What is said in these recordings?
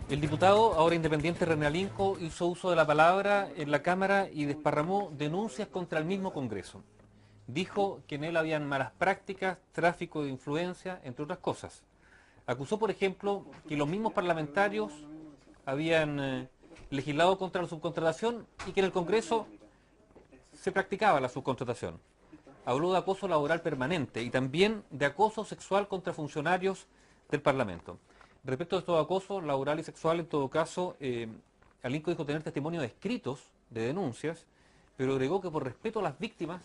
El diputado, ahora independiente René Alinco, hizo uso de la palabra en la Cámara y desparramó denuncias contra el mismo Congreso. Dijo que en él habían malas prácticas, tráfico de influencia, entre otras cosas. Acusó, por ejemplo, que los mismos parlamentarios habían legislado contra la subcontratación y que en el Congreso se practicaba la subcontratación. Habló de acoso laboral permanente y también de acoso sexual contra funcionarios del Parlamento. Respecto a estos acosos laboral y sexual, en todo caso, Alinco dijo tener testimonios escritos de denuncias, pero agregó que por respeto a las víctimas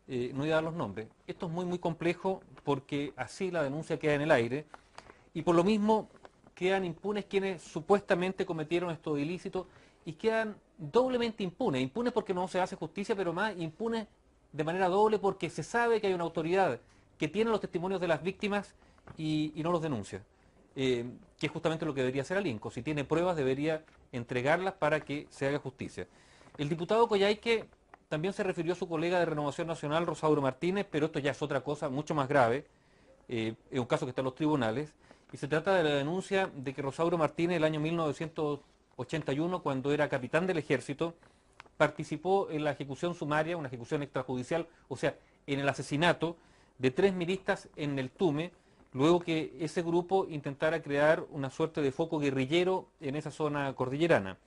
no iba a dar los nombres. Esto es muy complejo porque así la denuncia queda en el aire y por lo mismo quedan impunes quienes supuestamente cometieron estos ilícitos y quedan doblemente impunes. Impunes porque no se hace justicia, pero más impunes de manera doble porque se sabe que hay una autoridad que tiene los testimonios de las víctimas y no los denuncia. Que es justamente lo que debería hacer Alinco. Si tiene pruebas, debería entregarlas para que se haga justicia. El diputado Coyhaique también se refirió a su colega de Renovación Nacional, Rosauro Martínez, pero esto ya es otra cosa mucho más grave. Es un caso que está en los tribunales. Y se trata de la denuncia de que Rosauro Martínez, el año 1981, cuando era capitán del ejército, participó en la ejecución sumaria, una ejecución extrajudicial, o sea, en el asesinato de 3 milistas en el Tume, luego que ese grupo intentara crear una suerte de foco guerrillero en esa zona cordillerana.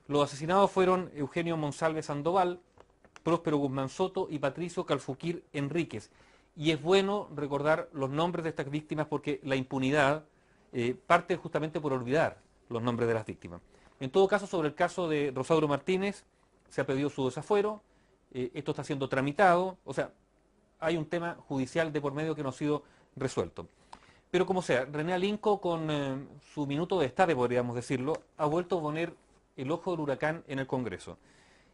Los asesinados fueron Eugenio Monsalve Sandoval, Próspero Guzmán Soto y Patricio Calfuquir Enríquez. Y es bueno recordar los nombres de estas víctimas porque la impunidad parte justamente por olvidar los nombres de las víctimas. En todo caso, sobre el caso de Rosauro Martínez, se ha pedido su desafuero, esto está siendo tramitado, o sea, hay un tema judicial de por medio que no ha sido resuelto. Pero como sea, René Alinco, con su minuto de destape, podríamos decirlo, ha vuelto a poner el ojo del huracán en el Congreso.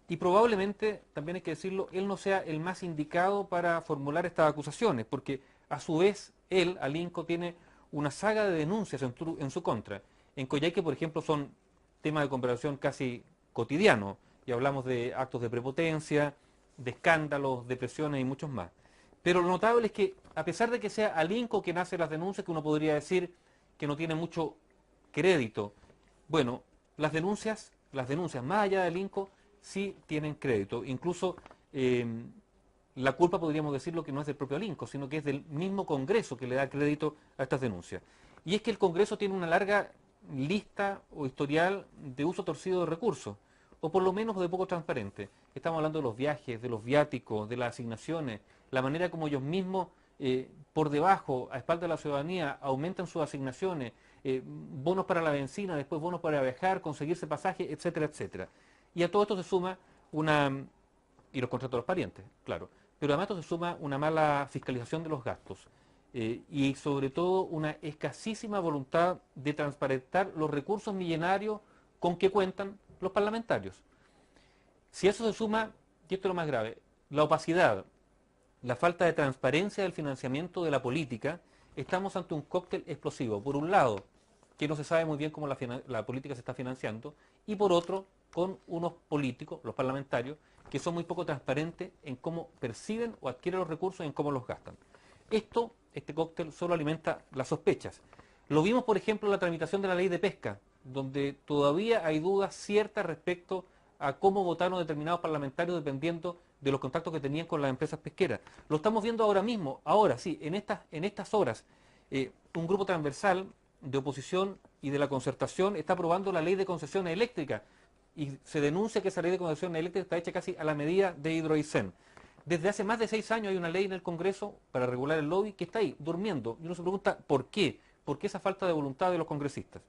Y probablemente, también hay que decirlo, él no sea el más indicado para formular estas acusaciones, porque a su vez él, Alinco, tiene una saga de denuncias en su contra. En Coyhaique, por ejemplo, son temas de conversación casi cotidianos, y hablamos de actos de prepotencia, de escándalos, de presiones y muchos más. Pero lo notable es que, a pesar de que sea Alinco quien hace las denuncias, que uno podría decir que no tiene mucho crédito, bueno, las denuncias más allá de Alinco, sí tienen crédito. Incluso la culpa podríamos decirlo que no es del propio Alinco, sino que es del mismo Congreso que le da crédito a estas denuncias. Y es que el Congreso tiene una larga lista o historial de uso torcido de recursos, o por lo menos de poco transparente. Estamos hablando de los viajes, de los viáticos, de las asignaciones, la manera como ellos mismos, por debajo, a espaldas de la ciudadanía, aumentan sus asignaciones, bonos para la benzina, después bonos para viajar, conseguirse pasaje, etcétera, etcétera. Y a todo esto se suma una, y los contratos de los parientes, claro, pero además esto se suma una mala fiscalización de los gastos y sobre todo una escasísima voluntad de transparentar los recursos millonarios con que cuentan los parlamentarios. Si eso se suma, y esto es lo más grave, la opacidad, la falta de transparencia del financiamiento de la política, estamos ante un cóctel explosivo. Por un lado, que no se sabe muy bien cómo la política se está financiando, y por otro, con unos políticos, los parlamentarios, que son muy poco transparentes en cómo perciben o adquieren los recursos y en cómo los gastan. Este cóctel solo alimenta las sospechas. Lo vimos, por ejemplo, en la tramitación de la ley de pesca, donde todavía hay dudas ciertas respecto a cómo votaron determinados parlamentarios dependiendo de los contactos que tenían con las empresas pesqueras. Lo estamos viendo ahora mismo, ahora sí, en estas horas. Un grupo transversal de oposición y de la concertación está aprobando la ley de concesiones eléctricas y se denuncia que esa ley de concesiones eléctricas está hecha casi a la medida de Hidroaicén. Desde hace más de 6 años hay una ley en el Congreso para regular el lobby que está ahí, durmiendo. Y uno se pregunta, ¿por qué? ¿Por qué esa falta de voluntad de los congresistas?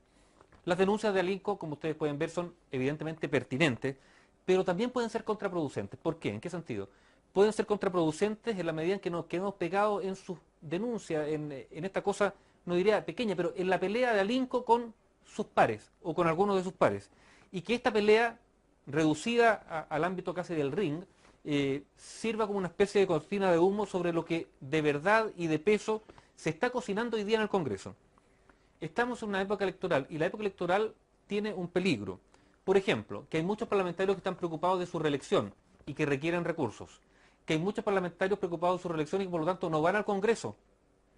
Las denuncias de Alinco, como ustedes pueden ver, son evidentemente pertinentes, pero también pueden ser contraproducentes. ¿Por qué? ¿En qué sentido? Pueden ser contraproducentes en la medida en que nos quedemos pegados en sus denuncias, en esta cosa, no diría pequeña, pero en la pelea de Alinco con sus pares o con algunos de sus pares. Y que esta pelea, reducida al ámbito casi del ring, sirva como una especie de cortina de humo sobre lo que de verdad y de peso se está cocinando hoy día en el Congreso. Estamos en una época electoral y la época electoral tiene un peligro. Por ejemplo, que hay muchos parlamentarios que están preocupados de su reelección y que requieren recursos. Que hay muchos parlamentarios preocupados de su reelección y que por lo tanto no van al Congreso,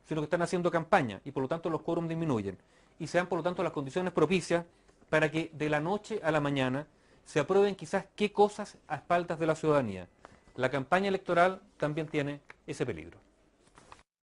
sino que están haciendo campaña y por lo tanto los quórums disminuyen. Y se dan por lo tanto las condiciones propicias para que de la noche a la mañana se aprueben quizás qué cosas a espaldas de la ciudadanía. La campaña electoral también tiene ese peligro.